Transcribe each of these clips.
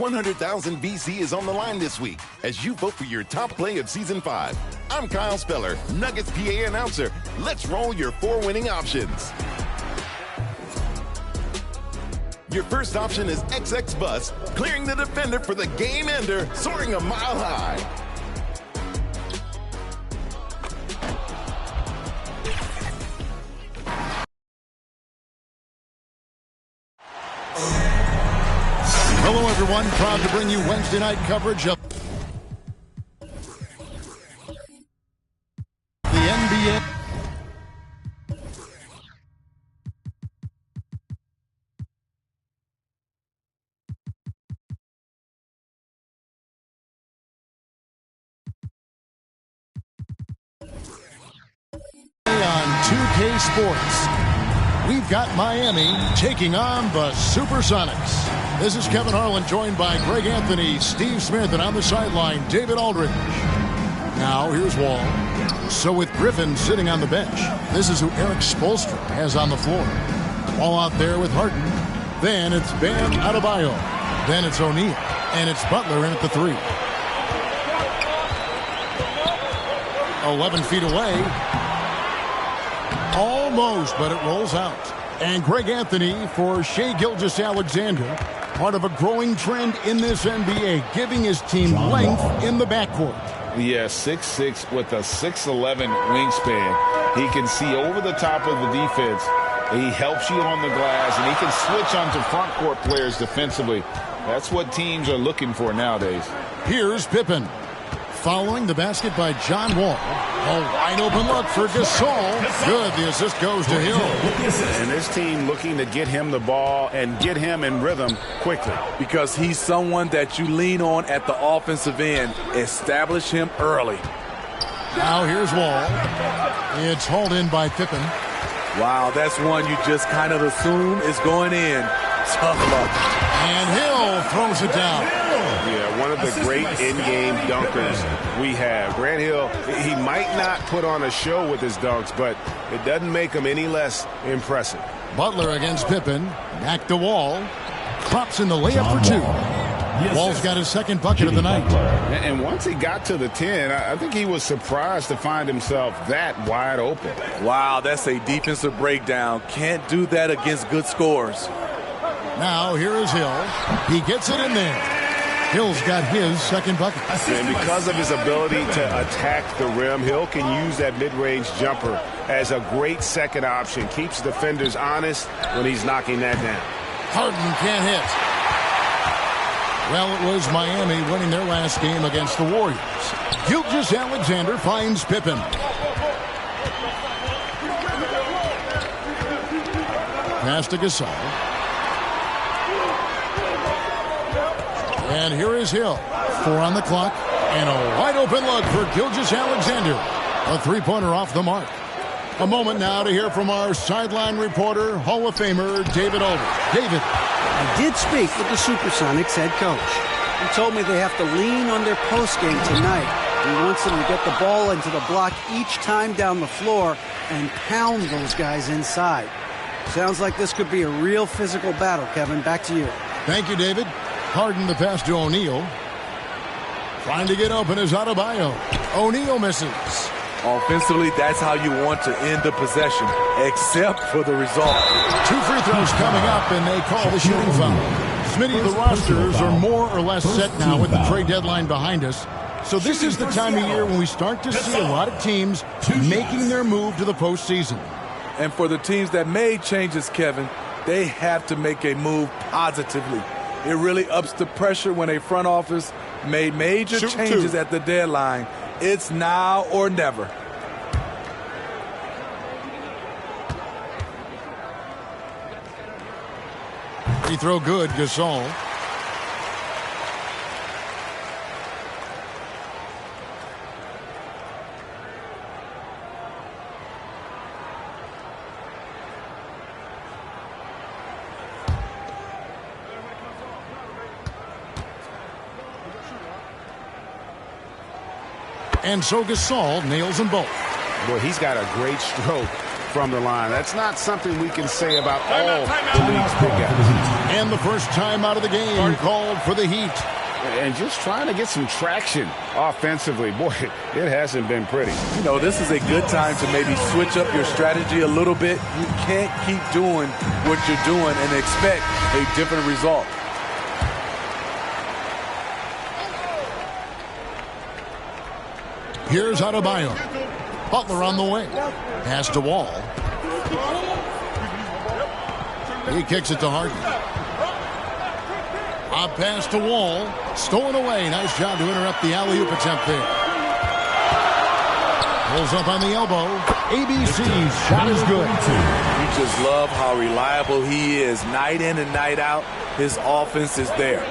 $100,000 VC is on the line this week as you vote for your top play of Season 5. I'm Kyle Speller, Nuggets PA announcer. Let's roll your 4 winning options. Your first option is XX Bus, clearing the defender for the game ender, soaring a mile high. Hello, everyone. Proud to bring you Wednesday night coverage of the NBA. On 2K Sports, we've got Miami taking on the Supersonics. This is Kevin Harlan, joined by Greg Anthony, Steve Smith, and on the sideline, David Aldridge. Now, here's Wall. So with Griffin sitting on the bench, this is who Eric Spoelstra has on the floor. Wall out there with Harden. Then it's Bam Adebayo. Then it's O'Neal. And it's Butler in at the 3. 11 feet away. Almost, but it rolls out. And Greg Anthony for Shai Gilgeous-Alexander. Part of a growing trend in this NBA, giving his team length in the backcourt. Yeah, 6'6" with a 6'11" wingspan. He can see over the top of the defense. He helps you on the glass, and he can switch onto front court players defensively. That's what teams are looking for nowadays. Here's Pippen. Following the basket by John Wall. A wide open look for Gasol. Good. The assist goes to Hill. And this team looking to get him the ball and get him in rhythm quickly. Because he's someone that you lean on at the offensive end. Establish him early. Now here's Wall. It's hauled in by Pippen. Wow, that's one you just kind of assume is going in. Tough luck. And Hill throws it down. Yeah, one of the great in-game dunkers we have. Grant Hill, he might not put on a show with his dunks, but it doesn't make him any less impressive. Butler against Pippen. Back to Wall. Drops in the layup for 2. Wall's got his second bucket of the night. And once he got to the 10, I think he was surprised to find himself that wide open. Wow, that's a defensive breakdown. Can't do that against good scores. Now here is Hill. He gets it in there. Hill's got his second bucket. And because of his ability to attack the rim, Hill can use that mid-range jumper as a great second option. Keeps defenders honest when he's knocking that down. Harden can't hit. Well, it was Miami winning their last game against the Warriors. Gilgeous-Alexander finds Pippen. Pass to Gasol. And here is Hill. 4 on the clock. And a wide open look for Gilgeous-Alexander. A three-pointer off the mark. A moment now to hear from our sideline reporter, Hall of Famer David Aldridge. David. I did speak with the Supersonics head coach. He told me they have to lean on their postgame tonight. He wants them to get the ball into the block each time down the floor and pound those guys inside. Sounds like this could be a real physical battle, Kevin. Back to you. Thank you, David. Harden the pass to O'Neal. Trying to get open is Adebayo. O'Neal misses. Offensively, that's how you want to end the possession, except for the result. 2 free throws coming up, and they call the shooting foul. Smitty, the rosters are more or less set now with the trade deadline behind us. So this is the time of year when we start to see a lot of teams making their move to the postseason. And for the teams that made changes, Kevin, they have to make a move positively. It really ups the pressure when a front office made major changes at the deadline. It's now or never. Free throw good, Gasol. And so Gasol nails them both. Boy, he's got a great stroke from the line. That's not something we can say about all the league's big guys. And the first time out of the game called for the Heat. And just trying to get some traction offensively. Boy, it hasn't been pretty. You know, this is a good time to maybe switch up your strategy a little bit. You can't keep doing what you're doing and expect a different result. Here's Adebayo. Butler on the wing. Pass to Wall. He kicks it to Harden. A pass to Wall. Stolen away. Nice job to interrupt the alley-oop attempt there. Pulls up on the elbow. ABC's shot is good. You just love how reliable he is. Night in and night out, his offense is there.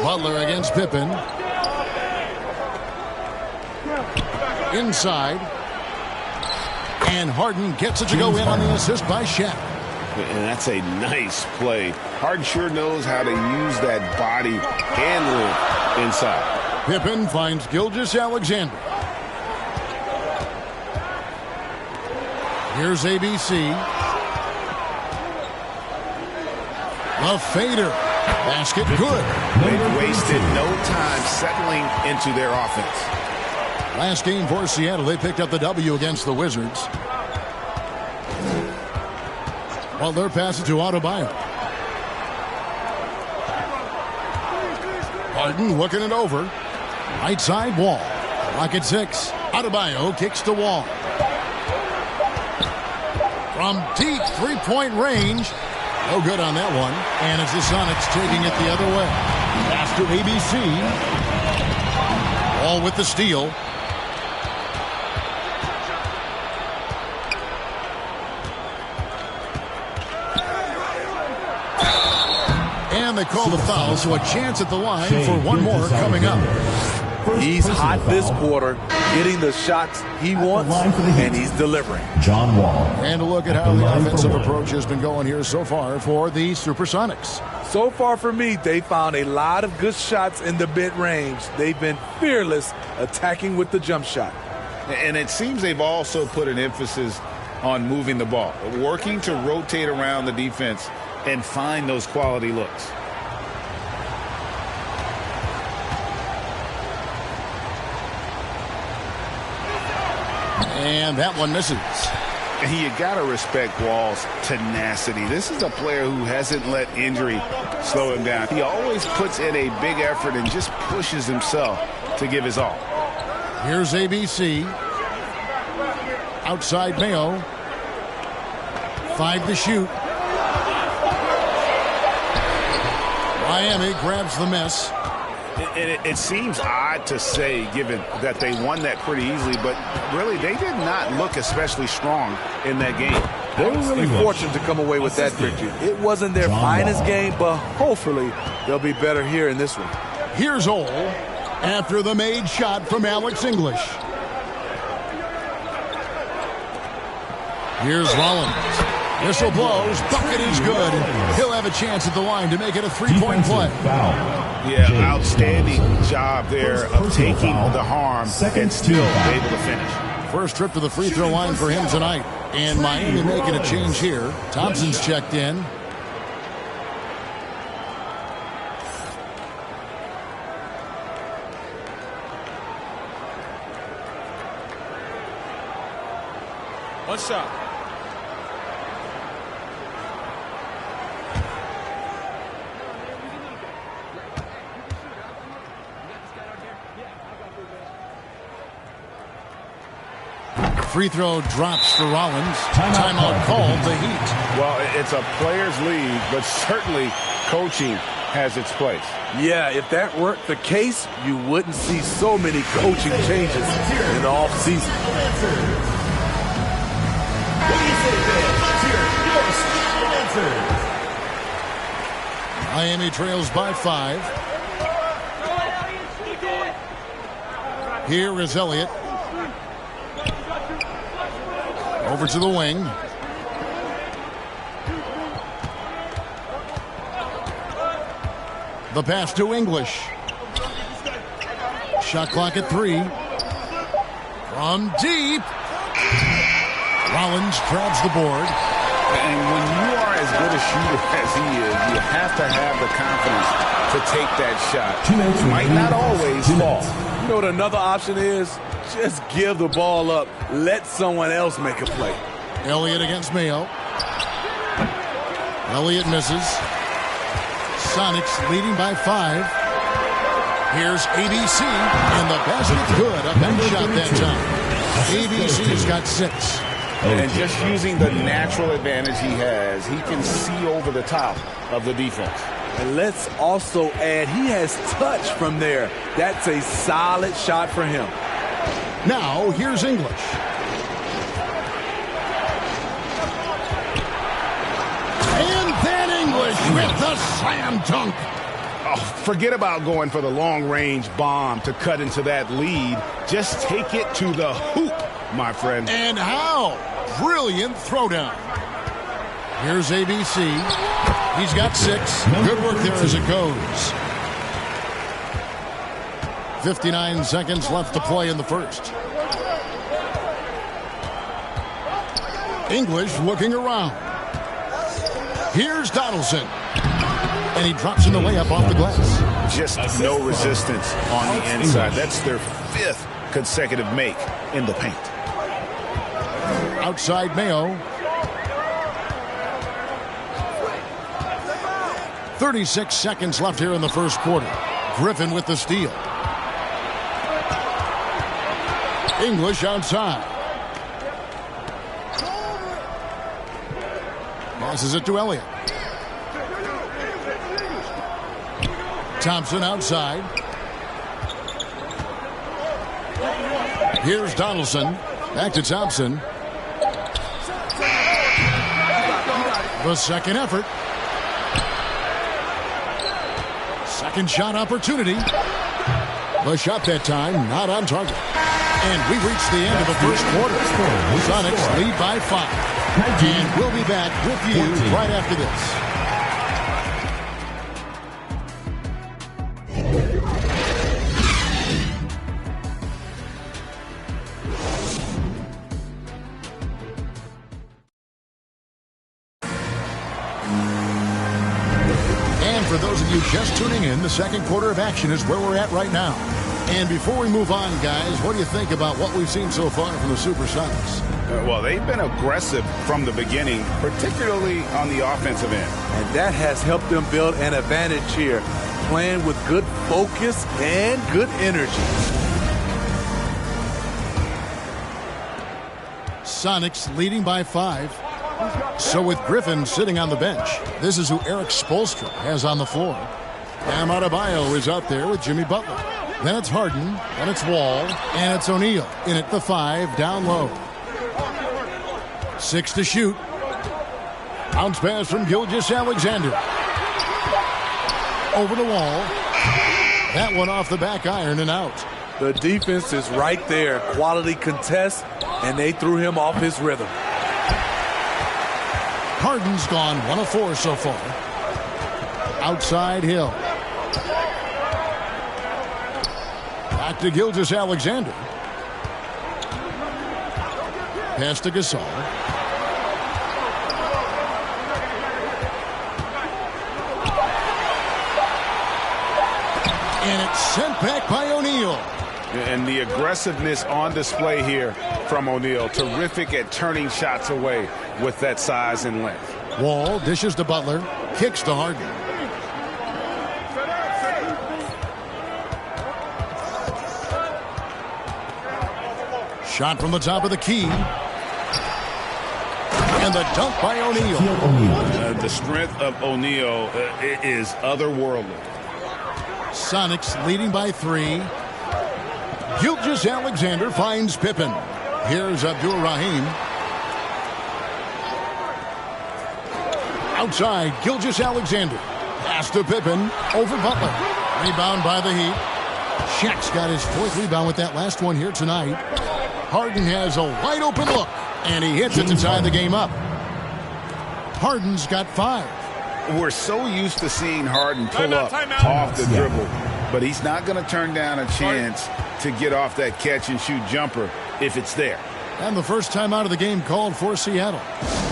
Butler against Pippen. Inside. And Harden gets it to go in on the assist by Shaq. And that's a nice play. Harden sure knows how to use that body and length inside. Pippen finds Gilgeous-Alexander. Here's ABC. The fader. Basket good. They've wasted no time settling into their offense. Last game for Seattle, they picked up the W against the Wizards. Butler passes to Adebayo. Harden looking it over. Right side, Wall. Clock at 6. Adebayo kicks to Wall. From deep three-point range. No good on that one. And it's the Sonics taking it the other way. Pass to ABC. Wall with the steal. And they call the foul, so a chance at the line for one more coming up. He's hot this quarter, getting the shots he wants, and he's delivering. John Wall. And a look at how the offensive approach has been going here so far for the Supersonics. So far for me, they found a lot of good shots in the mid-range. They've been fearless attacking with the jump shot. And it seems they've also put an emphasis on moving the ball, working to rotate around the defense and find those quality looks. And that one misses. And you got to respect Wall's tenacity. This is a player who hasn't let injury slow him down. He always puts in a big effort and just pushes himself to give his all. Here's ABC. Outside Mayo. 5 to shoot. Miami grabs the miss. It seems odd to say, given that they won that pretty easily, but really they did not look especially strong in that game. They were really fortunate to come away with that victory. It wasn't their finest game, but hopefully they'll be better here in this one. Here's Ole after the made shot from Alex English. Here's Rollins. Whistle blows. Bucket is good. He'll have a chance at the line to make it a three-point play. Yeah, outstanding job there of taking the harm and still able to finish. First trip to the free throw line for him tonight. And Miami making a change here. Thompson's checked in. One shot. Free throw drops for Rollins. Timeout called the Heat. Well, it's a players' league, but certainly coaching has its place. Yeah, if that weren't the case, you wouldn't see so many coaching changes in the offseason. Miami trails by 5. Here is Elliott. Over to the wing. The pass to English. Shot clock at 3. From deep. Rollins grabs the board. And when you are as good a shooter as he is, you have to have the confidence to take that shot. It might not always fall. You know what another option is? Just give the ball up. Let someone else make a play. Elliott against Mayo. Elliott misses. Sonics leading by 5. Here's ABC, and the basket good. A bench shot that time. ABC's got 6. And just using the natural advantage he has, he can see over the top of the defense. And let's also add, he has touch from there. That's a solid shot for him. Now, here's English. And then English with the slam dunk. Oh, forget about going for the long-range bomb to cut into that lead. Just take it to the hoop, my friend. And how? Brilliant throwdown. Here's ABC. He's got 6. Good work there as it goes. 59 seconds left to play in the first. English looking around. Here's Donaldson. And he drops in the layup off the glass. Just no resistance on the inside. That's their 5th consecutive make in the paint. Outside Mayo. 36 seconds left here in the first quarter. Griffin with the steal. English outside. Passes it to Elliott. Thompson outside. Here's Donaldson. Back to Thompson. The second effort. Second shot opportunity. The shot that time not on target. And we reach the end of the first quarter. Sonics lead by 5. And we'll be back with you right after this. And for those of you just tuning in, the second quarter of action is where we're at right now. And before we move on, guys, what do you think about what we've seen so far from the Supersonics? Well, they've been aggressive from the beginning, particularly on the offensive end. And that has helped them build an advantage here, playing with good focus and good energy. Sonics leading by 5. So with Griffin sitting on the bench, this is who Eric Spoelstra has on the floor. Bam Adebayo is out there with Jimmy Butler. Then it's Harden, then it's Wall, and it's O'Neal in at the 5 down low. 6 to shoot. Bounce pass from Gilgeous-Alexander. Over the Wall. That one off the back iron and out. The defense is right there. Quality contest, and they threw him off his rhythm. Harden's gone 1 of 4 so far. Outside Hill. Back to Gilgeous-Alexander. Pass to Gasol. And it's sent back by O'Neal. And the aggressiveness on display here from O'Neal. Terrific at turning shots away with that size and length. Wall dishes to Butler. Kicks to Harden. Shot from the top of the key. And the dunk by O'Neal. The strength of O'Neal is otherworldly. Sonics leading by 3. Gilgeous-Alexander finds Pippen. Here's Abdur-Rahim. Outside, Gilgeous-Alexander. Pass to Pippen. Over Butler. Rebound by the Heat. Shaq's got his 4th rebound with that last one here tonight. Harden has a wide open look. And he hits it to tie the game up. Harden's got 5. We're so used to seeing Harden pull up off the dribble. But he's not going to turn down a chance to get off that catch-and-shoot jumper if it's there. And the first time out of the game called for Seattle.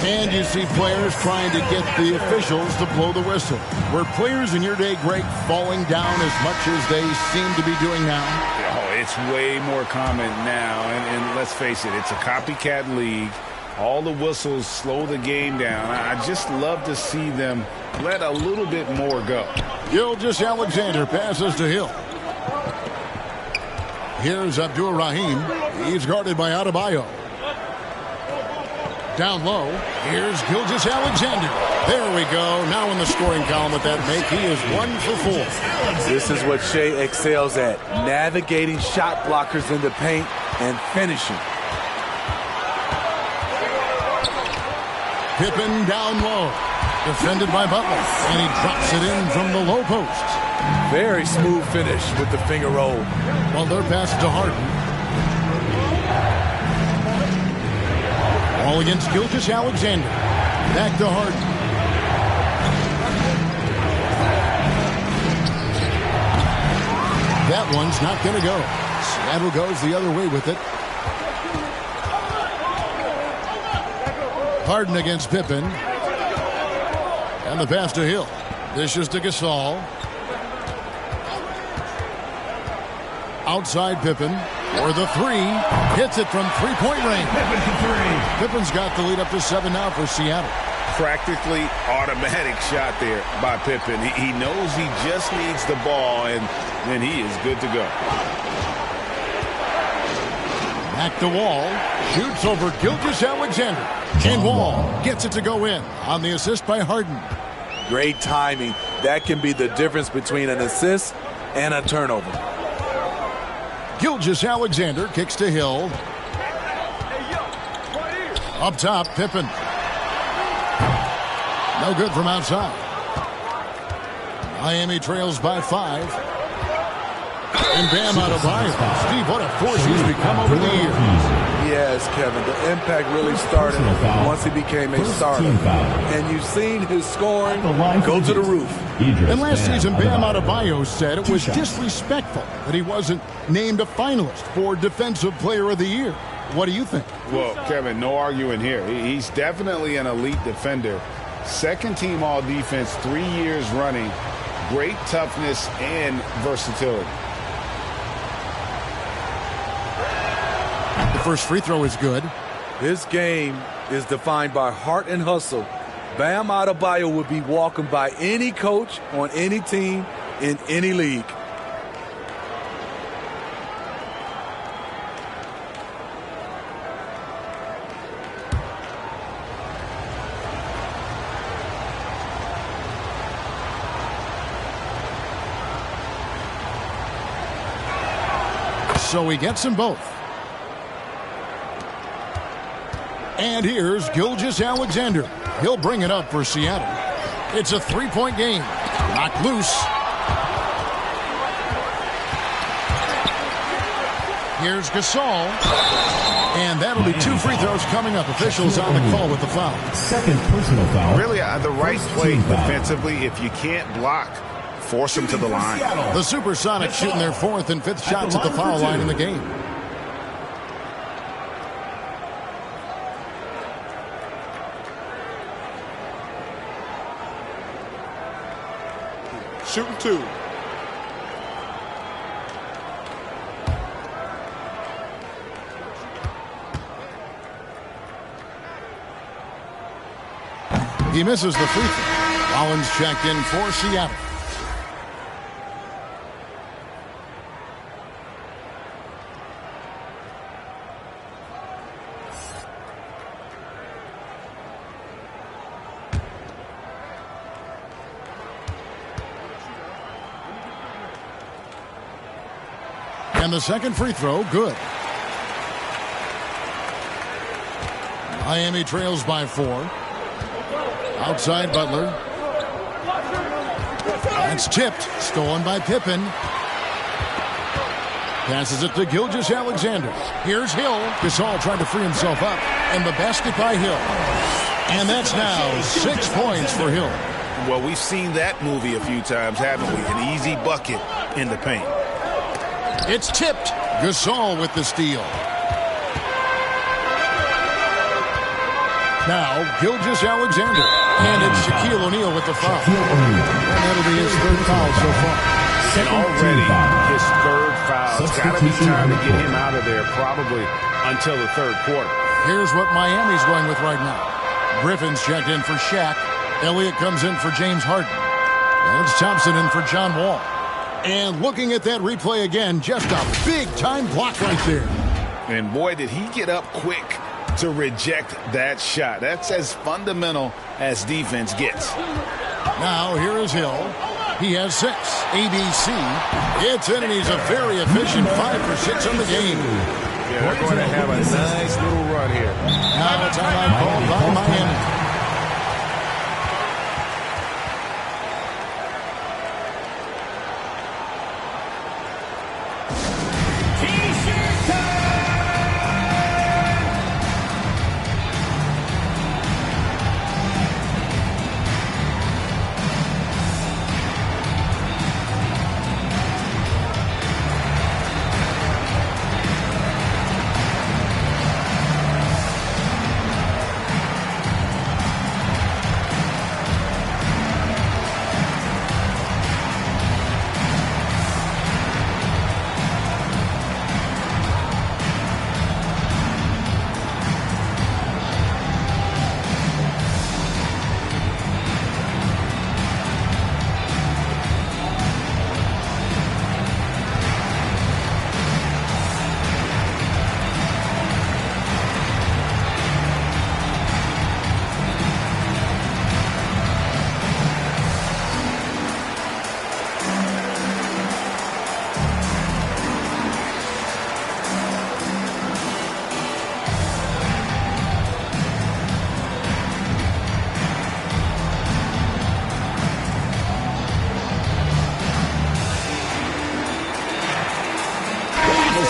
And you see players trying to get the officials to blow the whistle. Were players in your day, Greg, falling down as much as they seem to be doing now? Oh, it's way more common now. And let's face it, it's a copycat league. All the whistles slow the game down. I just love to see them let a little bit more go. Gilgeous-Alexander passes to Hill. Here's Abdur-Rahim. He's guarded by Adebayo. Down low. Here's Gilgeous-Alexander. There we go. Now in the scoring column with that make. He is 1 for 4. This is what Shea excels at. Navigating shot blockers in the paint and finishing. Pippen down low. Defended by Butler. And he drops it in from the low post. Very smooth finish with the finger roll. Well, their pass to Harden. All against Gilgeous-Alexander. Back to Harden. That one's not going to go. Seattle goes the other way with it. Harden against Pippen. And the pass to Hill. Dishes to Gasol. Outside Pippen for the 3. Hits it from 3-point range. Pippen's got the lead up to 7 now for Seattle. Practically automatic shot there by Pippen. He knows he just needs the ball, and then he is good to go. Back to Wall. Shoots over Gilgeous-Alexander. And Wall gets it to go in on the assist by Harden. Great timing. That can be the difference between an assist and a turnover. Gilgeous-Alexander kicks to Hill. Up top, Pippen. No good from outside. Miami trails by 5. And Bam Adebayo. Steve, what a force he's become over the years. Yes, Kevin. The impact really started once he became a starter. And you've seen his scoring go to the roof. And last season, Bam Adebayo said it was disrespectful that he wasn't named a finalist for Defensive Player of the Year. What do you think? Well, Kevin, no arguing here. He's definitely an elite defender. Second team all defense 3 years running. Great toughness and versatility. The first free throw is good. His game is defined by heart and hustle. Bam Adebayo would be welcomed by any coach on any team in any league. So he gets them both. And here's Gilgeous-Alexander. He'll bring it up for Seattle. It's a 3-point game. Knocked loose. Here's Gasol. And that'll be 2 free throws coming up. Officials on the call with the foul. Second personal foul. Really, the right play defensively. If you can't block, force them to the line. The Supersonics shooting their 4th and 5th shots at the foul line in the game. Shooting 2. He misses the free throw. Rollins checked in for Seattle. And the second free throw, good. Miami trails by 4. Outside Butler. That's tipped. Stolen by Pippen. Passes it to Gilgeous-Alexander. Here's Hill. Gasol trying to free himself up. And the basket by Hill. And that's now 6 points for Hill. Well, we've seen that movie a few times, haven't we? An easy bucket in the paint. It's tipped. Gasol with the steal. Now, Gilgeous-Alexander. And it's Shaquille O'Neal with the foul. And that'll be his 3rd foul so far. And already his 3rd foul. It's got to be time to get him out of there probably until the 3rd quarter. Here's what Miami's going with right now. Griffin's checked in for Shaq. Elliott comes in for James Harden. And it's Thompson in for John Wall. And looking at that replay again, just a big-time block right there. And boy, did he get up quick to reject that shot. That's as fundamental as defense gets. Now, here is Hill. He has 6. ABC. It's in, and he's a very efficient 5 for 6 on the game. Yeah, they're going to have a nice little run here. Now it's timeout called by Miami.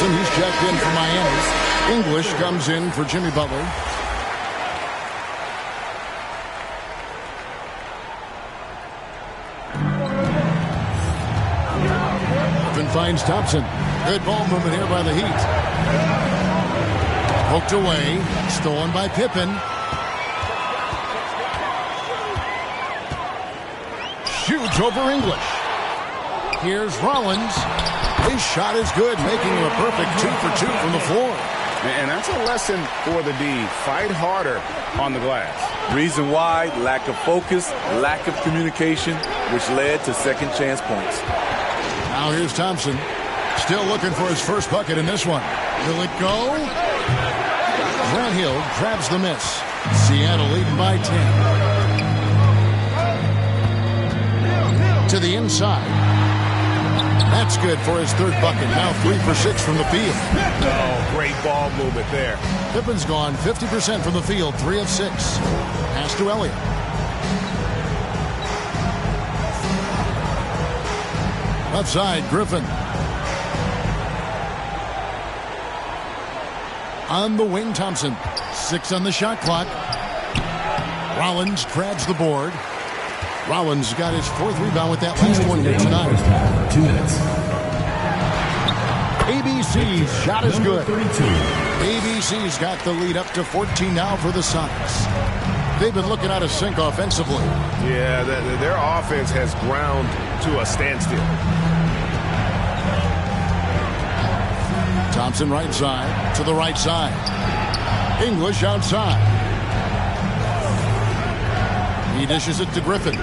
He's checked in for Miami. English comes in for Jimmy Butler. Griffin finds Thompson. Good ball movement here by the Heat. Poked away. Stolen by Pippen. Shoots over English. Here's Rollins. His shot is good, making him a perfect 2 for 2 from the floor. And that's a lesson for the D. Fight harder on the glass. Reason why, lack of focus, lack of communication, which led to second chance points. Now here's Thompson. Still looking for his first bucket in this one. Will it go? Grant Hill grabs the miss. Seattle leading by 10. To the inside. That's good for his 3rd bucket. Now 3 for 6 from the field. Oh, great ball movement there. Pippen's gone 50% from the field, 3 of 6. Pass to Elliott. Left side, Griffin. On the wing, Thompson. 6 on the shot clock. Rollins grabs the board. Rollins got his 4th rebound with that last one here tonight. 2 minutes. ABC's shot is good. ABC's got the lead up to 14 now for the Sonics. They've been looking out of sync offensively. Yeah, their offense has ground to a standstill. Thompson right side to the right side. English outside. He dishes it to Griffin.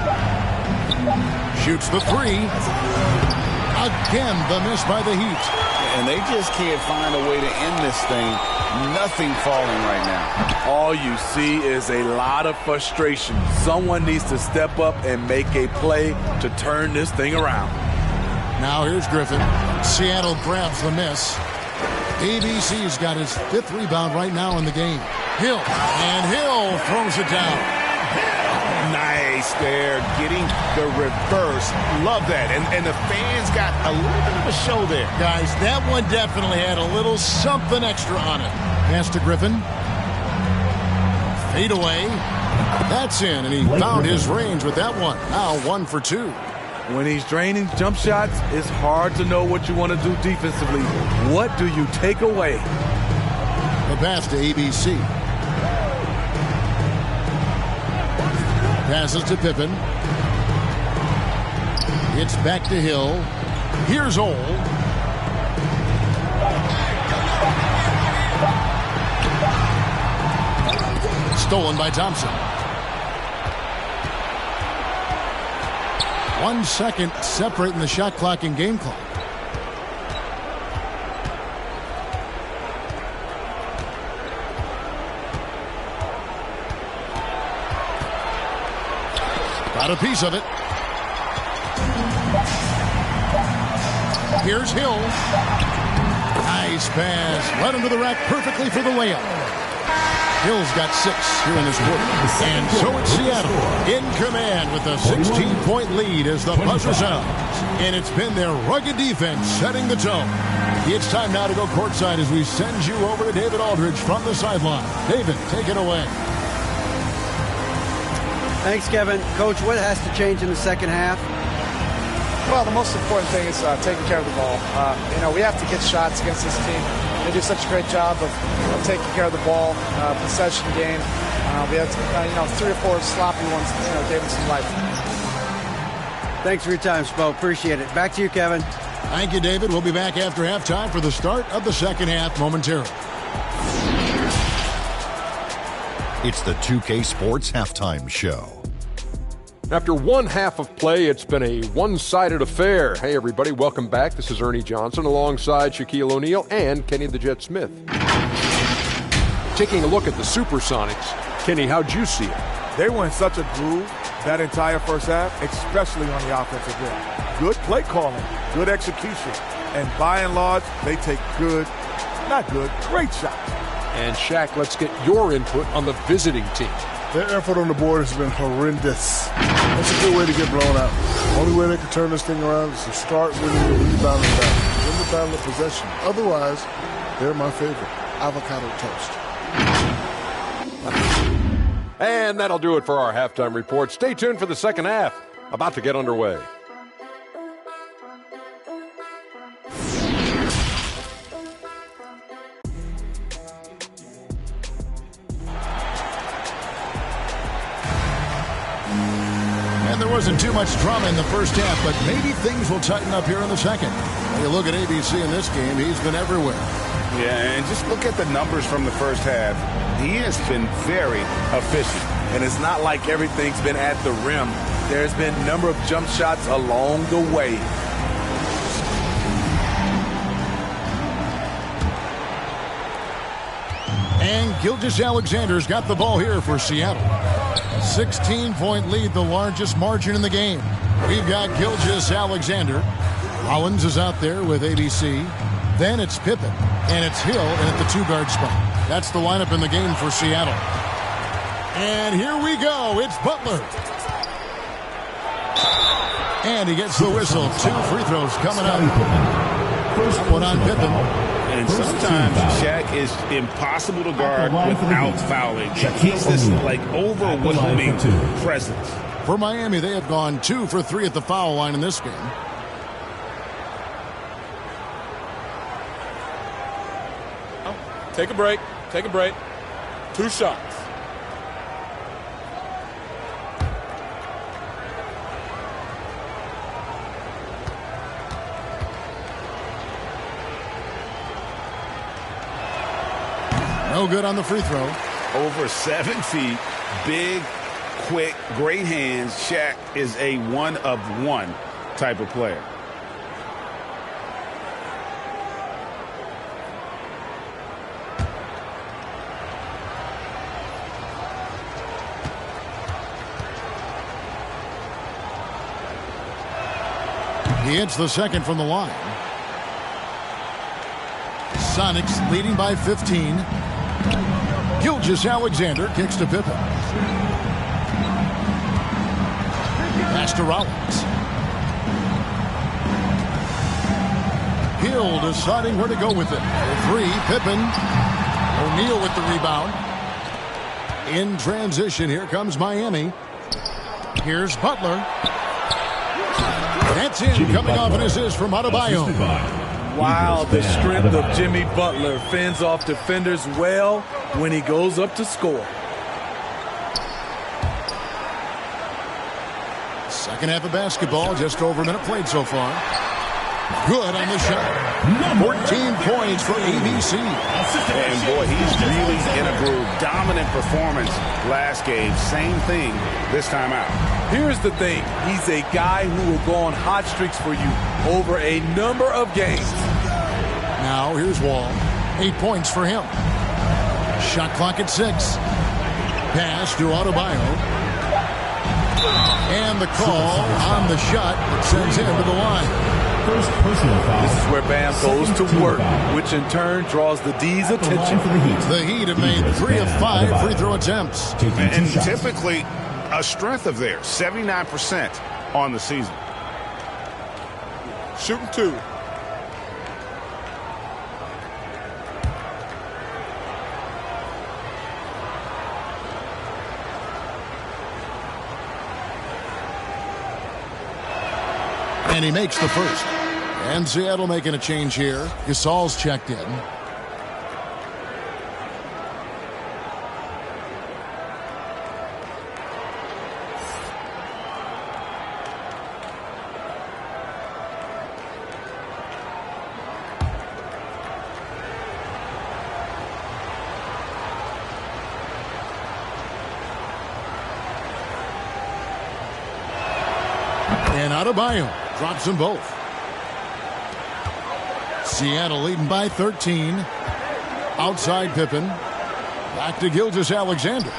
Shoots the 3. Again, the miss by the Heat. And they just can't find a way to end this thing. Nothing falling right now. All you see is a lot of frustration. Someone needs to step up and make a play to turn this thing around. Now here's Griffin. Seattle grabs the miss. ABC's got his 5th rebound right now in the game. Hill. And Hill throws it down. Nice there, getting the reverse. Love that. And the fans got a little bit of a show there. Guys, that one definitely had a little something extra on it. Pass to Griffin. Fade away. That's in, and he found his range with that one. Now 1 for 2. When he's draining jump shots, it's hard to know what you want to do defensively. What do you take away? The pass to ABC. Passes to Pippen. It's back to Hill. Here's Ole. Stolen by Thompson. 1 second separating the shot clock and game clock. Got a piece of it. Here's Hill. Nice pass. Led him to the rack perfectly for the layup. Hill's got 6 here in this quarter. And so it's Seattle in command with a 16-point lead as the buzzer sounds. And it's been their rugged defense setting the tone. It's time now to go courtside as we send you over to David Aldridge from the sideline. David, take it away. Thanks, Kevin. Coach, what has to change in the second half? Well, the most important thing is taking care of the ball. We have to get shots against this team. They do such a great job of taking care of the ball, possession game. We had 3 or 4 sloppy ones, gave us some life. Thanks for your time, Spo. Appreciate it. Back to you, Kevin. Thank you, David. We'll be back after halftime for the start of the second half momentarily. It's the 2K Sports Halftime Show. After one half of play, it's been a one-sided affair. Hey, everybody, welcome back. This is Ernie Johnson alongside Shaquille O'Neal and Kenny the Jet Smith. Taking a look at the Supersonics. Kenny, how'd you see it? They were in such a groove that entire first half, especially on the offensive end. Good play calling, good execution, and by and large, they take great shots. And Shaq, let's get your input on the visiting team. Their effort on the board has been horrendous. That's a good way to get blown out. The only way they can turn this thing around is to start winning the rebound and battle. Win the battle of possession. Otherwise, they're my favorite. Avocado toast. And that'll do it for our halftime report. Stay tuned for the second half. About to get underway. There wasn't too much drama in the first half, but maybe things will tighten up here in the second. When you look at ABC in this game, he's been everywhere. Yeah, and just look at the numbers from the first half. He has been very efficient. And it's not like everything's been at the rim. There's been a number of jump shots along the way. And Gilgeous-Alexander's got the ball here for Seattle. 16-point lead, the largest margin in the game. We've got Gilgeous-Alexander. Rollins is out there with ABC. Then it's Pippen, and it's Hill in at the 2-guard spot. That's the lineup in the game for Seattle. And here we go. It's Butler. And he gets the whistle. 2 free throws coming up. One on Pippen. And sometimes Shaq is impossible to guard without fouling. He's this like overwhelming presence. For Miami, they have gone 2 for 3 at the foul line in this game. Take a break. Take a break. 2 shots. No good on the free throw. Over 7 feet, big, quick, great hands. Shaq is a one-of-one type of player. He hits the second from the line. Sonics leading by 15. Gilgeous-Alexander kicks to Pippen. Pass to Rollins. Hill deciding where to go with it. For 3, Pippen. O'Neal with the rebound. In transition, here comes Miami. Here's Butler. That's in, coming off an assist from Adebayo. Wow, the strength of Jimmy Butler fends off defenders well when he goes up to score. Second half of basketball, just over a minute played so far. Good on the shot. 14 points for ABC. And boy, he's really in a groove. Dominant performance last game. Same thing this time out. Here's the thing. He's a guy who will go on hot streaks for you over a number of games. Now here's Wall. 8 points for him. Shot clock at 6. Pass to Adebayo. And the call on the shot that sends him to the line. First personal foul. This is where Bam goes to work, which in turn draws the D's attention. The Heat have made 3 of 5 free throw attempts. And typically a strength of theirs, 79% on the season. Shooting 2. And he makes the first. And Seattle making a change here. Gasol's checked in. And Adebayo drops them both. Seattle leading by 13. Outside Pippen. Back to Gilgeous-Alexander.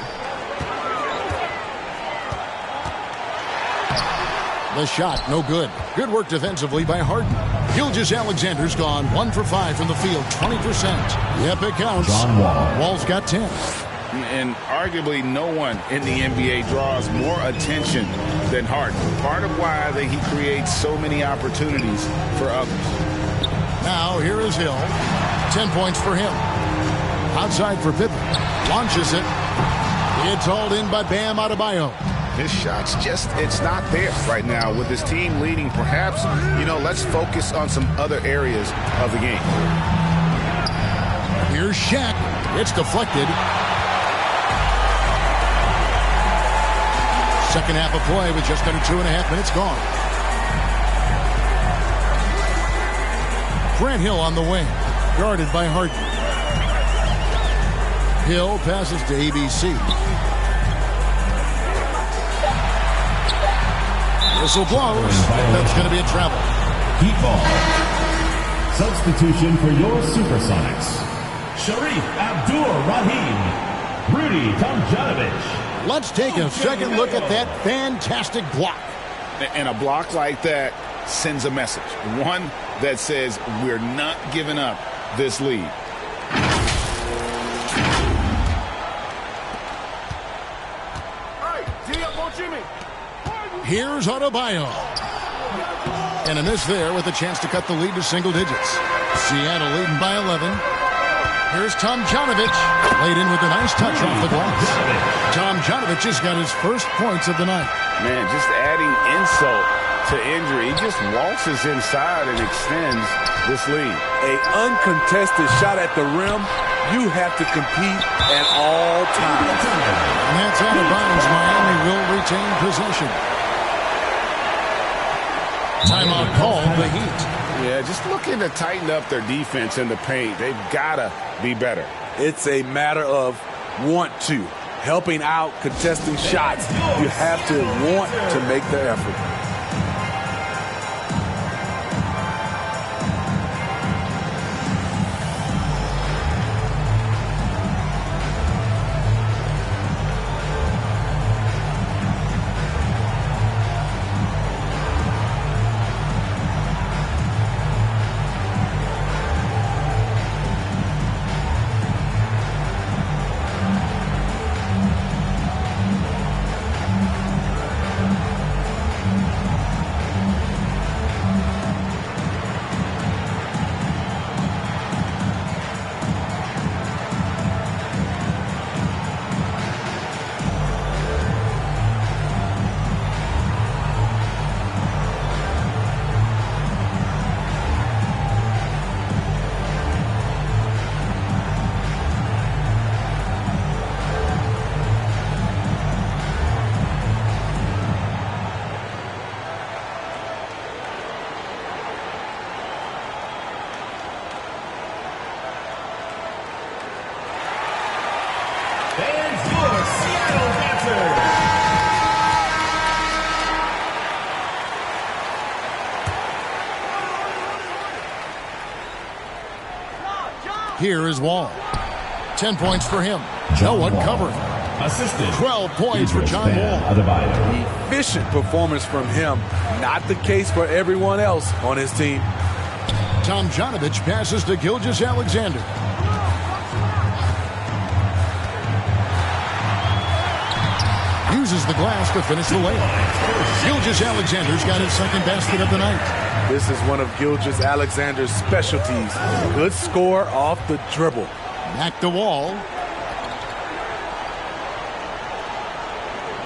The shot, no good. Good work defensively by Harden. Gilgeous-Alexander's gone 1 for 5 from the field, 20%. Yep, it counts. Wall's got 10. And arguably no one in the NBA draws more attention than Harden. Part of why he creates so many opportunities for others. Now here is Hill. 10 points for him. Outside for Pippen. Launches it. It's hauled in by Bam Adebayo. His shot's just, it's not there right now. With his team leading, perhaps, let's focus on some other areas of the game. Here's Shaq. It's deflected. Second half of play with just under 2.5 minutes gone. Grant Hill on the wing, guarded by Harden. Hill passes to ABC. Whistle blows. That's going to be a travel. Heat ball. Substitution for your Supersonics. Sharif Abdur-Rahim. Rudy Tomjanovich. Let's take a second look at that fantastic block. And a block like that sends a message. One that says we're not giving up this lead. Here's Adebayo. And a miss there with a chance to cut the lead to single digits. Seattle leading by 11. Here's Tomjanovich. Laid in with a nice touch off the glass. Tomjanovich has got his first points of the night. Man, just adding insult to injury. He just waltzes inside and extends this lead. An uncontested shot at the rim, you have to compete at all times. And that's out of bounds. Miami will retain possession. Timeout called the Heat. Yeah, just looking to tighten up their defense in the paint. They've got to be better. It's a matter of want to. Helping out, contesting shots. You have to want to make the effort. Here is Wall. 10 points for him. No one covering. 12 points for John Wall. Efficient performance from him. Not the case for everyone else on his team. Tomjanovich passes to Gilgeous-Alexander. Uses the glass to finish the layup. Gilgeous-Alexander's got his second basket of the night. This is one of Gilgeous-Alexander's specialties. Good score off the dribble. Back to Wall.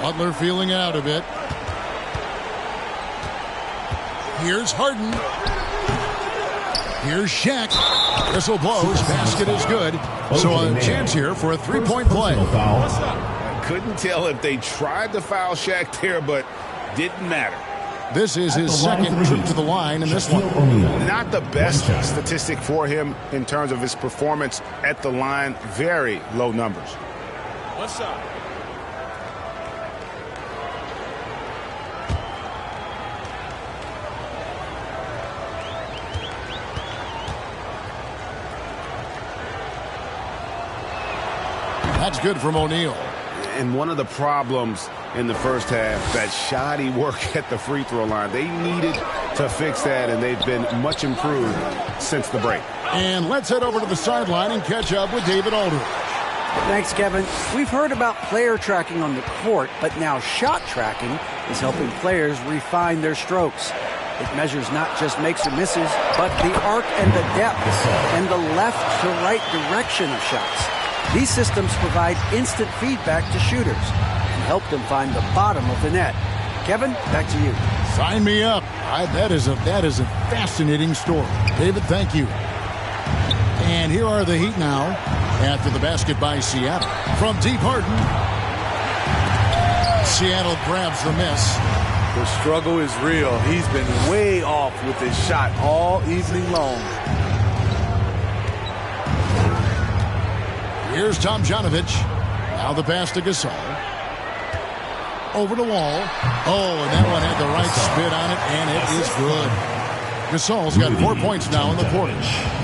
Butler feeling it out a bit. Here's Harden. Here's Shaq. Whistle blows. Basket is good. So a chance here for a three-point play. I couldn't tell if they tried to foul Shaq there, but didn't matter. This is his second trip to the line in this one. Not the best statistic for him in terms of his performance at the line. Very low numbers. What's up? That's good from O'Neal. And one of the problems in the first half, that shoddy work at the free throw line. They needed to fix that, and they've been much improved since the break. And let's head over to the sideline and catch up with David Aldridge. Thanks, Kevin. We've heard about player tracking on the court, but now shot tracking is helping players refine their strokes. It measures not just makes or misses, but the arc and the depth and the left to right direction of shots. These systems provide instant feedback to shooters and help them find the bottom of the net. Kevin, back to you. Sign me up. That is a fascinating story. David, thank you. And here are the Heat now after the basket by Seattle. From deep Harden. Seattle grabs the miss. The struggle is real. He's been way off with his shot all evening long. Here's Tomjanovich. Now the pass to Gasol. Over the Wall. Oh, and that one had the right spin on it, and it is good. Gasol's got 4 points now in the quarter.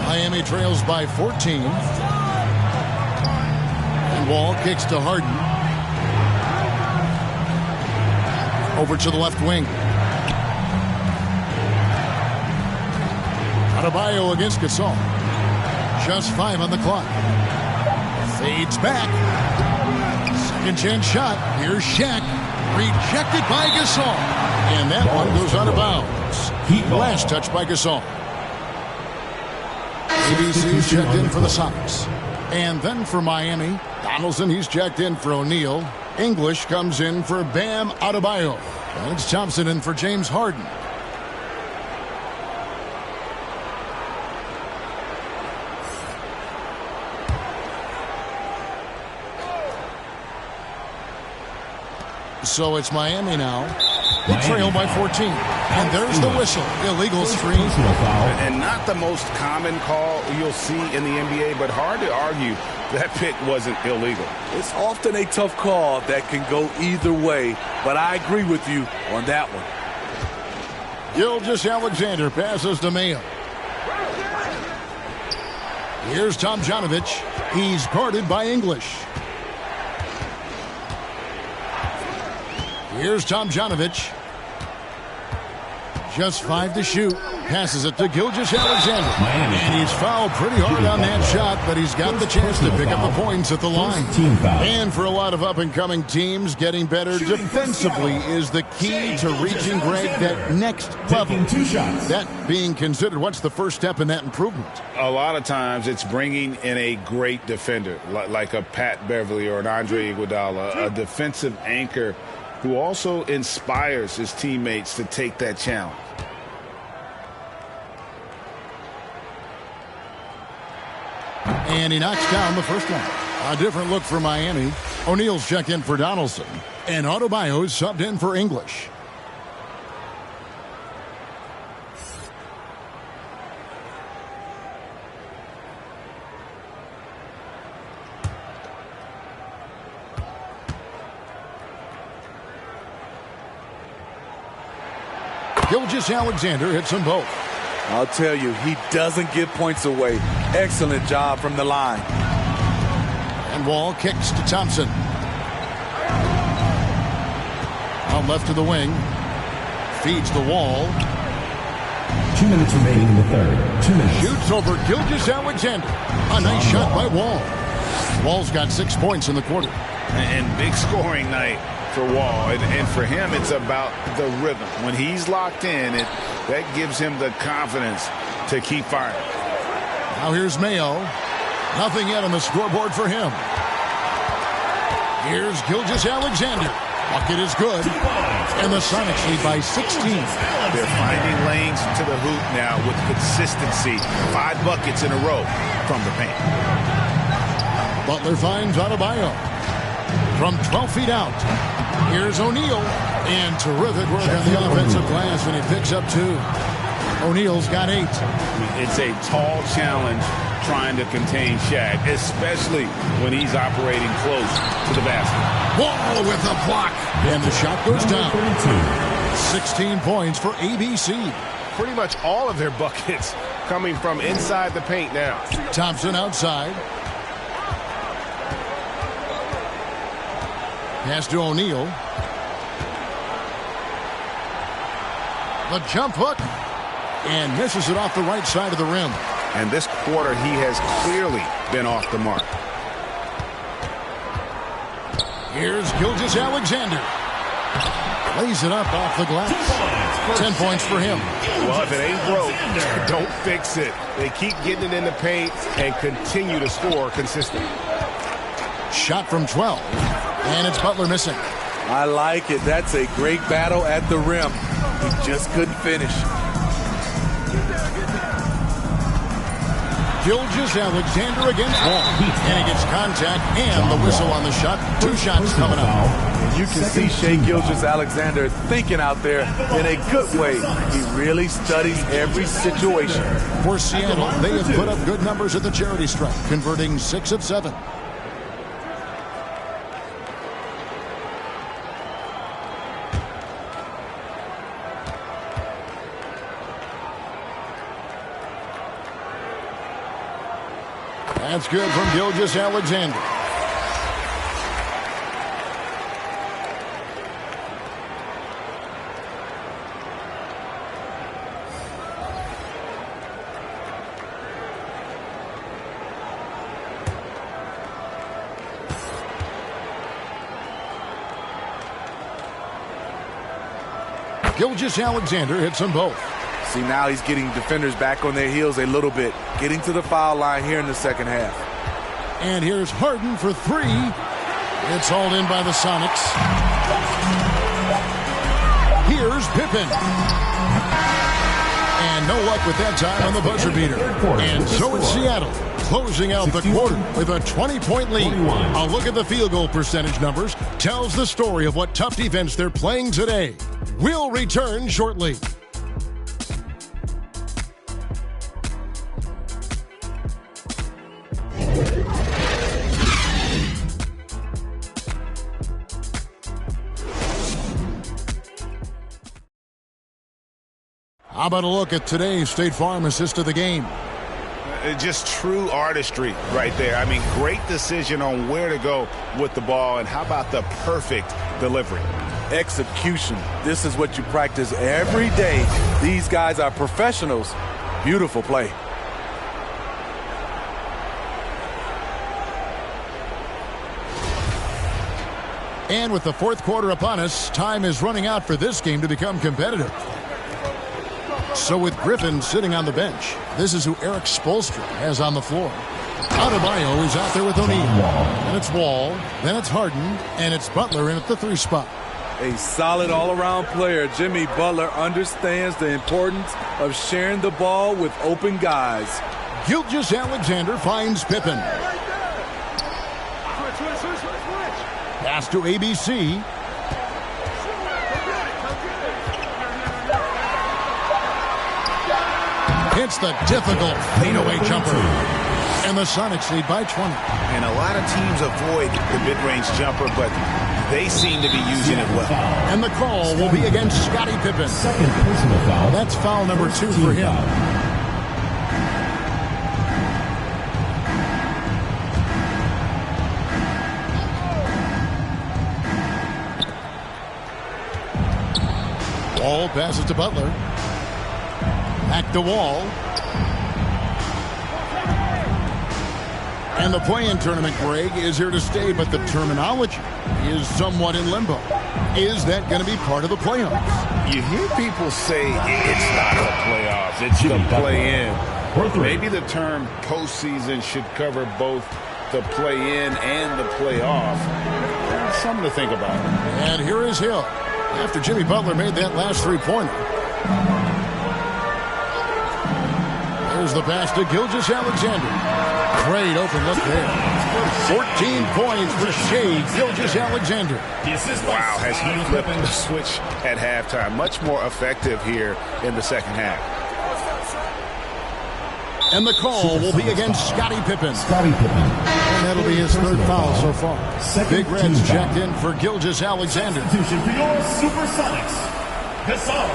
Miami trails by 14. And Wall kicks to Harden. Over to the left wing. Adebayo against Gasol. Just 5 on the clock. Fades back. Second chance shot. Here's Shaq. Rejected by Gasol. And that one goes out of bounds. Last touch by Gasol. ABC's checked in for the Sox. And then for Miami, Donaldson, he's checked in for O'Neal. English comes in for Bam Adebayo. And it's Thompson in for James Harden. So it's Miami now. They trail by 14. And there's the whistle. Illegal screen. And not the most common call you'll see in the NBA, but hard to argue that pick wasn't illegal. It's often a tough call that can go either way, but I agree with you on that one. Gilgeous-Alexander passes to Mayo. Here's Tomjanovich. He's guarded by English. Here's Tomjanovich. Just 5 to shoot. Passes it to Gilgeous-Alexander. And he's fouled pretty hard on that shot, but he's got the chance to pick up the points at the line. And for a lot of up-and-coming teams, getting better defensively is the key to reaching, Greg, that next level. That being considered, what's the first step in that improvement? A lot of times it's bringing in a great defender, like a Pat Beverly or an Andre Iguodala, a defensive anchor who also inspires his teammates to take that challenge. And he knocks down the first one. A different look for Miami. O'Neal's checked in for Donaldson. And Adebayo's subbed in for English. Gilgeous-Alexander hits them both. I'll tell you, he doesn't give points away. Excellent job from the line. And Wall kicks to Thompson. Out left to the wing. Feeds the Wall. 2 minutes remaining in the third. 2 minutes. Shoots over Gilgeous-Alexander. A nice shot by Wall. Wall's got 6 points in the quarter. And big scoring night for Wall. And for him, it's about the rhythm. When he's locked in, that gives him the confidence to keep firing. Now here's Mayo. Nothing yet on the scoreboard for him. Here's Gilgeous-Alexander. Bucket is good. And the Sonics lead by 16. They're finding lanes to the hoop now with consistency. 5 buckets in a row from the paint. Butler finds Adebayo from 12 feet out. Here's O'Neal. And terrific work on the offensive glass, and he picks up 2. O'Neal's got 8. It's a tall challenge trying to contain Shaq, especially when he's operating close to the basket. Wall with a block. And the shot goes down. 16 points for ABC. Pretty much all of their buckets coming from inside the paint now. Thompson outside. Pass to O'Neal. The jump hook. And misses it off the right side of the rim. And this quarter, he has clearly been off the mark. Here's Gilgeous-Alexander. Lays it up off the glass. 10 points for him. Well, if it ain't broke, don't fix it. They keep getting it in the paint and continue to score consistently. Shot from 12. And it's Butler missing. I like it. That's a great battle at the rim. He just couldn't finish. Gilgeous-Alexander against Wall. And he gets contact and the whistle on the shot. 2 shots coming up. You can see Shai Gilgeous-Alexander thinking out there in a good way. He really studies every situation. For Seattle, they have put up good numbers at the charity stripe, converting 6 of 7. That's good from Gilgeous-Alexander. Gilgeous-Alexander hits them both. See, now he's getting defenders back on their heels a little bit, getting to the foul line here in the second half. And here's Harden for three. It's hauled in by the Sonics. Here's Pippen. And no luck with that time on the buzzer beater. And so it's Seattle closing out the quarter with a 20-point lead. A look at the field goal percentage numbers tells the story of what tough defense they're playing today. We'll return shortly. How about a look at today's State Farm assist of the game? Just true artistry right there. I mean, great decision on where to go with the ball, and how about the perfect delivery? Execution. This is what you practice every day. These guys are professionals. Beautiful play. And with the fourth quarter upon us, time is running out for this game to become competitive. So with Griffin sitting on the bench, this is who Eric Spoelstra has on the floor. Adebayo is out there with O'Neal. Then it's Wall, then it's Harden, and it's Butler in at the 3 spot. A solid all-around player. Jimmy Butler understands the importance of sharing the ball with open guys. Gilgeous-Alexander finds Pippen. Pass to ABC. It's the difficult fadeaway jumper. And the Sonics lead by 20. And a lot of teams avoid the mid-range jumper, but they seem to be using it well. And the call will be against Scottie Pippen. Second personal foul. That's foul number 2 for him. Wall passes to Butler. Back to Wall. And the play-in tournament, Greg, is here to stay, but the terminology is somewhat in limbo. Is that going to be part of the playoffs? You hear people say it's not the playoffs, it's the play-in. Maybe the term postseason should cover both the play-in and the playoff. Something to think about. And here is Hill after Jimmy Butler made that last three-pointer. There's the pass to Gilgeous-Alexander. Great open look there. 14 points for Shai Gilgeous-Alexander. Wow, has he flipped the switch at halftime. Much more effective here in the second half. And the call will be against Scottie Pippen. Scottie Pippen. And that'll be his third foul so far. Big Red's checked in for Gilgeous-Alexander. Substitution for your Supersonics, Gasol.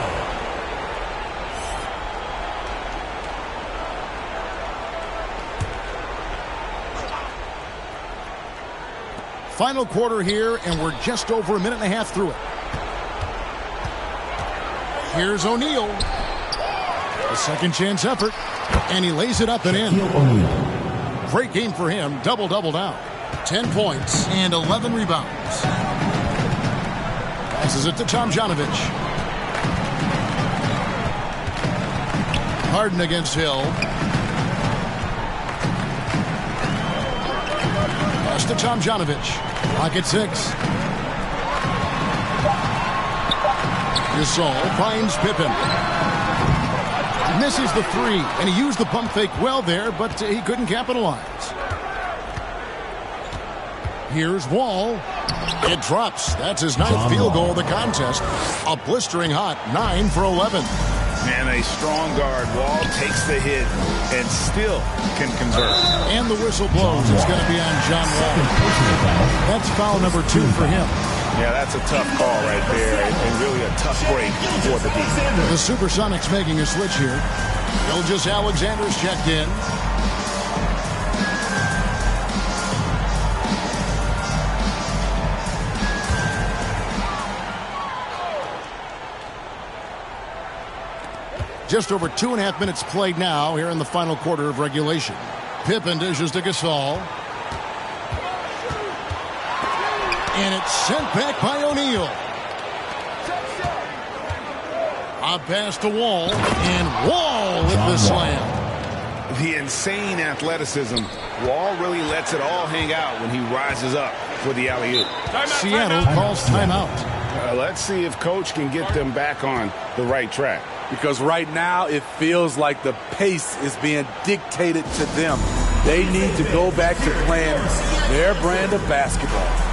Final quarter here, and we're just over a minute and a half through it. Here's O'Neal. A second chance effort, and he lays it up and in. Great game for him. Double-double now. 10 points and 11 rebounds. Passes it to Tomjanovich. Harden against Hill. Pass to Tomjanovich. Clock at 6. Gasol finds Pippen. Misses the 3, and he used the pump fake well there, but he couldn't capitalize. Here's Wall. It drops. That's his 9th field goal of the contest. A blistering hot 9 for 11. And a strong guard. Wall takes the hit and still can convert. And the whistle blows. It's going to be on John Wall. That's foul number 2 for him. Yeah, that's a tough call right there, and really a tough break for the defense. The Supersonics making a switch here. Gilgeous-Alexander's checked in. Just over 2.5 minutes played now here in the final quarter of regulation. Pippen dishes to Gasol. And it's sent back by O'Neal. A pass to Wall, and Wall with the slam. The insane athleticism. Wall really lets it all hang out when he rises up for the alley-oop. Seattle calls timeout. Let's see if Coach can get them back on the right track. Because right now it feels like the pace is being dictated to them. They need to go back to playing their brand of basketball.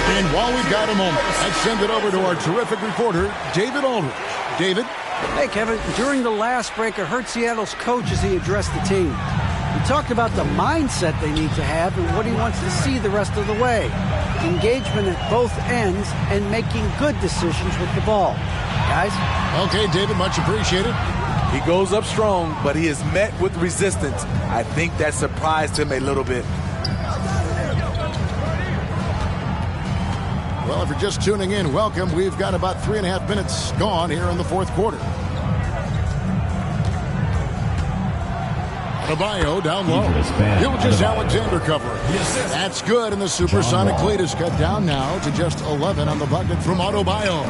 And while we've got a moment, let's send it over to our terrific reporter, David Aldridge. David? Hey, Kevin. During the last break, I heard Seattle's coach as he addressed the team. He talked about the mindset they need to have and what he wants to see the rest of the way. Engagement at both ends and making good decisions with the ball. Guys? Okay, David, much appreciated. He goes up strong, but he is met with resistance. I think that surprised him a little bit. Well, if you're just tuning in, welcome. We've got about 3.5 minutes gone here in the fourth quarter. Adebayo down low. Gilgeous-Alexander covering. That's good, and the supersonic lead is cut down now to just 11 on the bucket from Adebayo.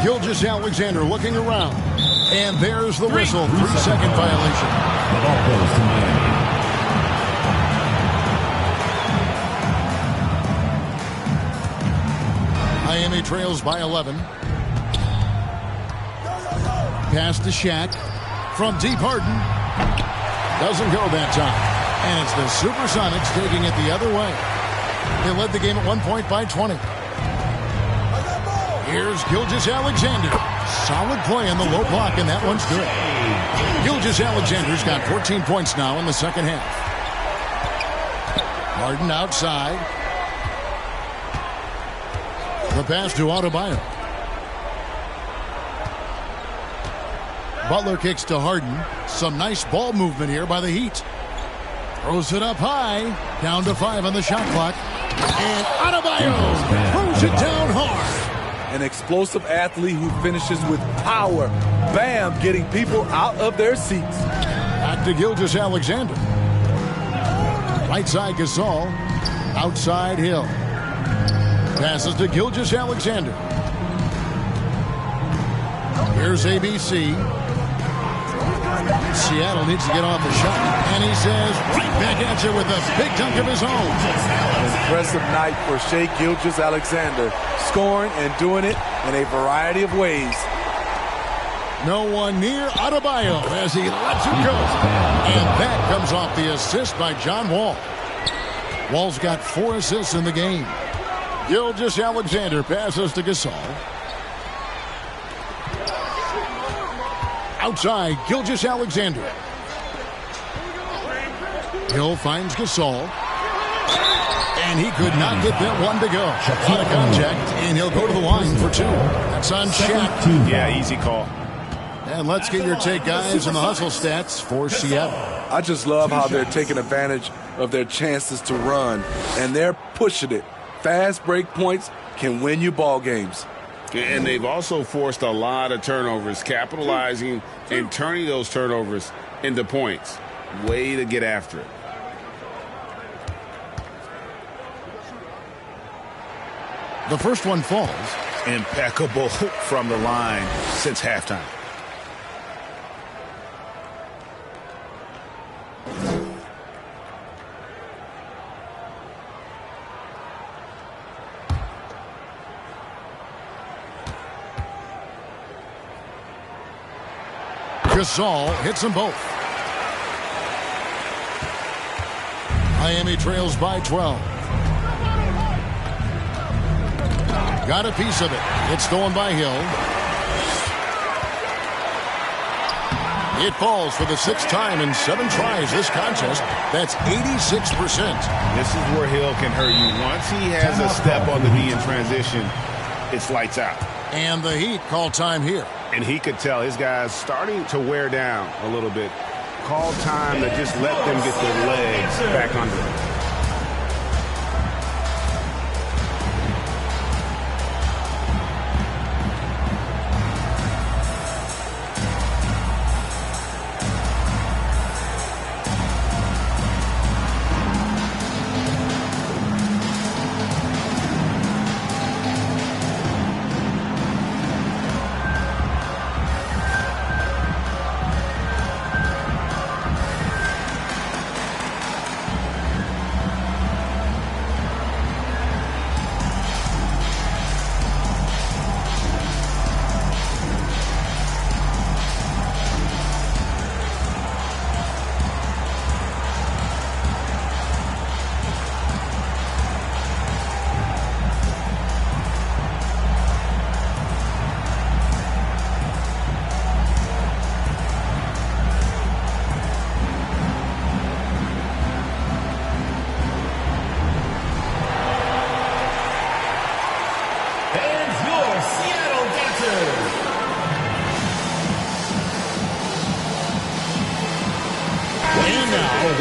Gilgeous-Alexander looking around. And there's the whistle. 3-second violation. The ball goes to Miami. Miami trails by 11. Pass to Shaq. From deep, Harden. Doesn't go that time. And it's the Supersonics taking it the other way. They led the game at 1 point by 20. Here's Gilgeous-Alexander. Solid play in the low block, and that one's good. Gilgeous-Alexander's got 14 points now in the second half. Harden outside. The pass to Adebayo. Butler kicks to Harden. Some nice ball movement here by the Heat. Throws it up high. Down to 5 on the shot clock. And Adebayo throws it down hard. An explosive athlete who finishes with power. Bam, getting people out of their seats. Back to Gilgeous-Alexander. Right side Gasol. Outside Hill. Passes to Gilgeous-Alexander. Here's ABC. Seattle needs to get off the shot. And he says, right back at you with a big dunk of his own. An impressive night for Shai Gilgeous-Alexander. Scoring and doing it in a variety of ways. No one near Adebayo as he lets it go. And that comes off the assist by John Wall. Wall's got 4 assists in the game. Gilgeous-Alexander passes to Gasol. Outside, Gilgeous-Alexander. Hill finds Gasol. And he could not get that one to go. On a contact, and he'll go to the line for 2. That's on Shaq. Yeah, easy call. And let's get your take, guys, on the hustle stats for Seattle. I just love how they're taking advantage of their chances to run, and they're pushing it. Fast break points can win you ball games. And they've also forced a lot of turnovers, capitalizing and turning those turnovers into points. Way to get after it. The first one falls. Impeccable from the line since halftime. Gasol hits them both. Miami trails by 12. Got a piece of it. It's stolen by Hill. It falls for the 6th time in 7 tries this contest. That's 86%. This is where Hill can hurt you. Once he has a step on the D in transition, it's lights out. And the Heat call time here. And he could tell his guys starting to wear down a little bit. Call time to just let them get their legs back under them.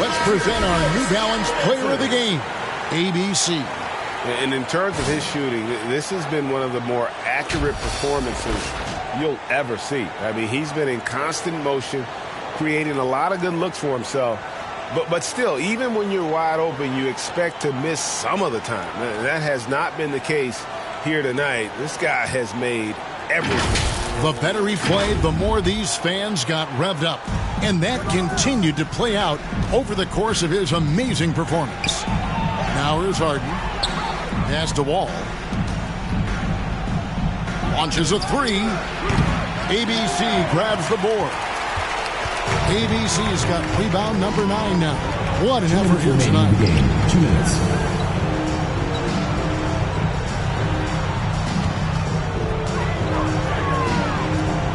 Let's present our New Balance Player of the Game, ABC. And in terms of his shooting, this has been one of the more accurate performances you'll ever see. I mean, he's been in constant motion, creating a lot of good looks for himself. But still, even when you're wide open, you expect to miss some of the time. That has not been the case here tonight. This guy has made everything. The better he played, the more these fans got revved up. And that continued to play out over the course of his amazing performance. Now here's Harden. Pass to Wall. Launches a 3. ABC grabs the board. ABC's got rebound number 9 now. What an effort here tonight. 2 minutes.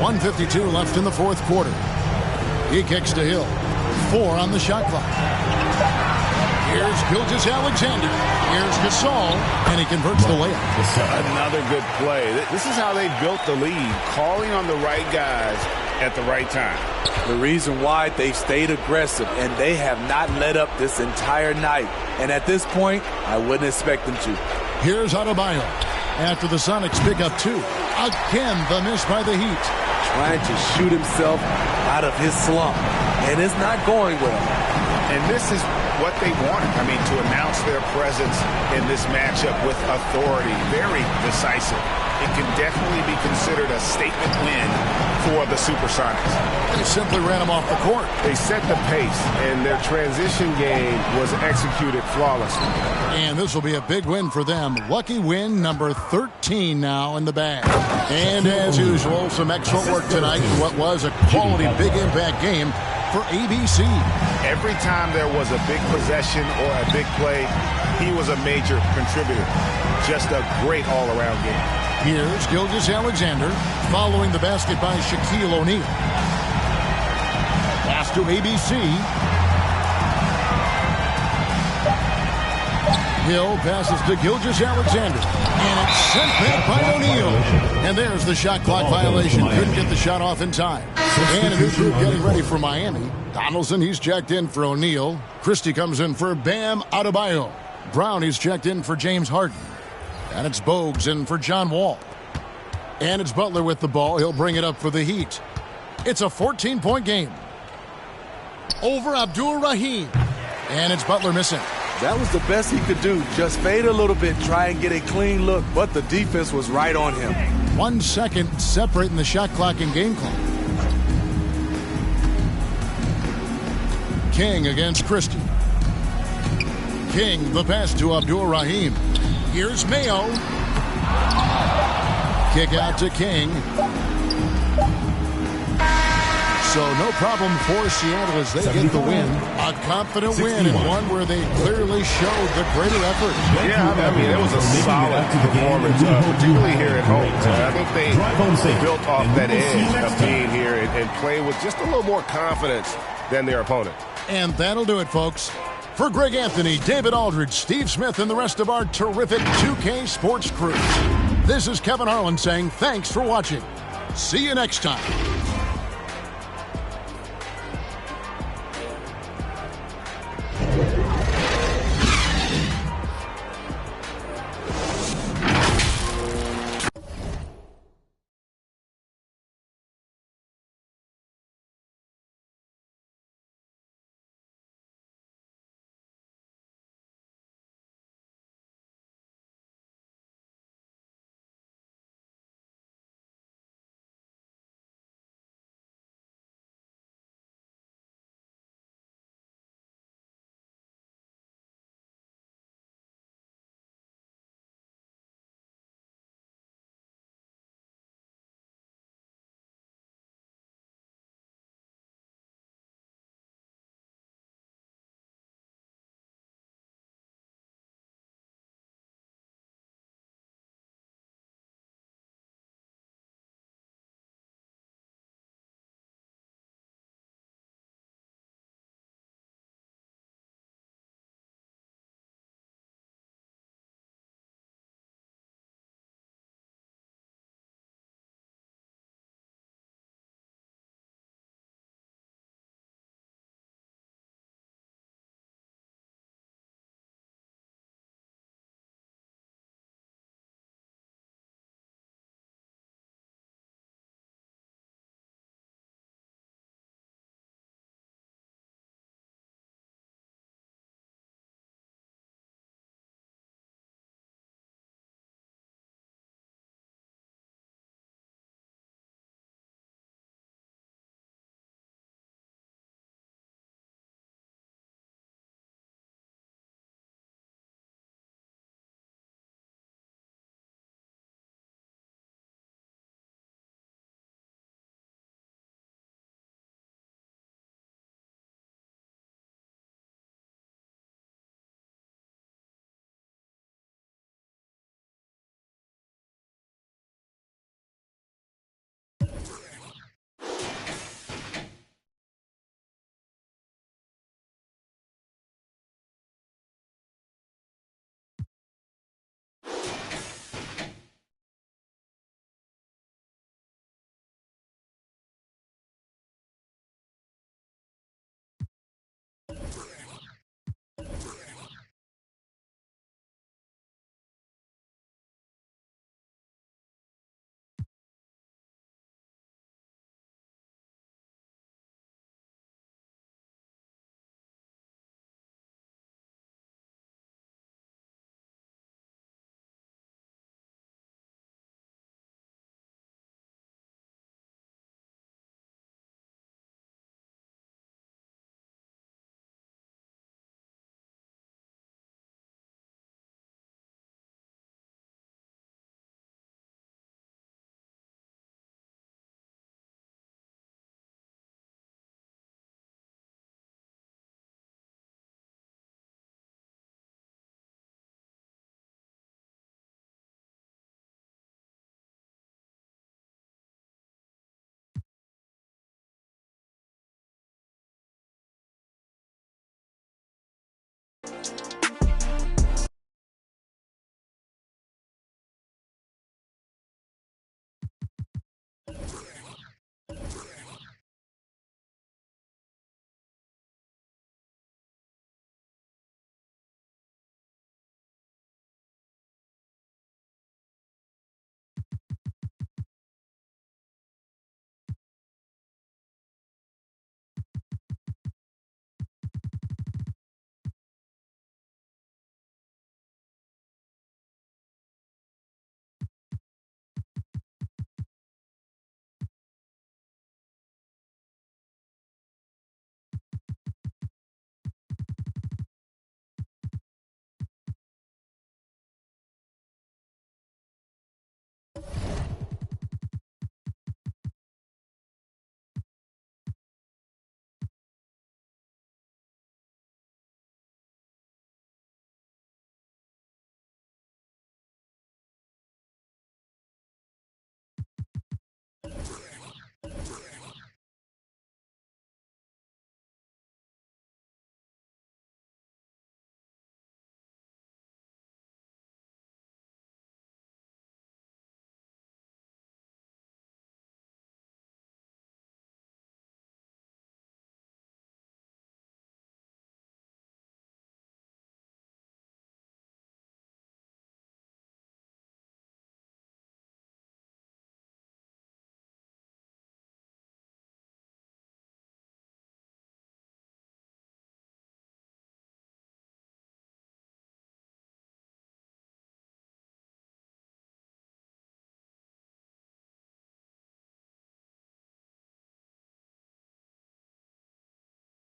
.152 left in the 4th quarter. He kicks to Hill. 4 on the shot clock. Here's Gilgeous-Alexander. Here's Gasol, and he converts the layup. Another good play. This is how they built the lead, calling on the right guys at the right time. The reason why they stayed aggressive, and they have not let up this entire night. And at this point, I wouldn't expect them to. Here's Adebayo. After the Sonics pick up 2. Again, the miss by the Heat. Trying to shoot himself out of his slump, and it's not going well. And this is what they wanted. I mean, to announce their presence in this matchup with authority, very decisive. It can definitely be considered a statement win for the Supersonics. They simply ran him off the court. They set the pace, and their transition game was executed flawlessly. And this will be a big win for them. Lucky win number 13 now in the bag. And as usual, some excellent work tonight in what was a quality big impact game for ABC. Every time there was a big possession or a big play, he was a major contributor. Just a great all-around game. Here's Gilgeous-Alexander following the basket by Shaquille O'Neal. Pass to ABC. Hill passes to Gilgeous-Alexander. And it's sent back by O'Neal. And there's the shot clock violation. Couldn't get the shot off in time. And a new group getting ready for Miami. Donaldson, he's checked in for O'Neal. Christie comes in for Bam Adebayo. Brown, he's checked in for James Harden. And it's Bogues in for John Wall. And it's Butler with the ball. He'll bring it up for the Heat. It's a 14-point game. Over Abdur-Rahim. And it's Butler missing. That was the best he could do. Just fade a little bit, try and get a clean look. But the defense was right on him. 1 second separating the shot clock and game clock. King against Christie. King, the pass to Abdur-Rahim. Here's Mayo. Kick out to King. So no problem for Seattle as they get the win. A confident win and one where they clearly showed the greater effort. Yeah, I mean, it was a solid performance, particularly here at home. I think they built off that edge of being here and playing with just a little more confidence than their opponent. And that'll do it, folks. For Greg Anthony, David Aldridge, Steve Smith, and the rest of our terrific 2K Sports crew, this is Kevin Harlan saying thanks for watching. See you next time.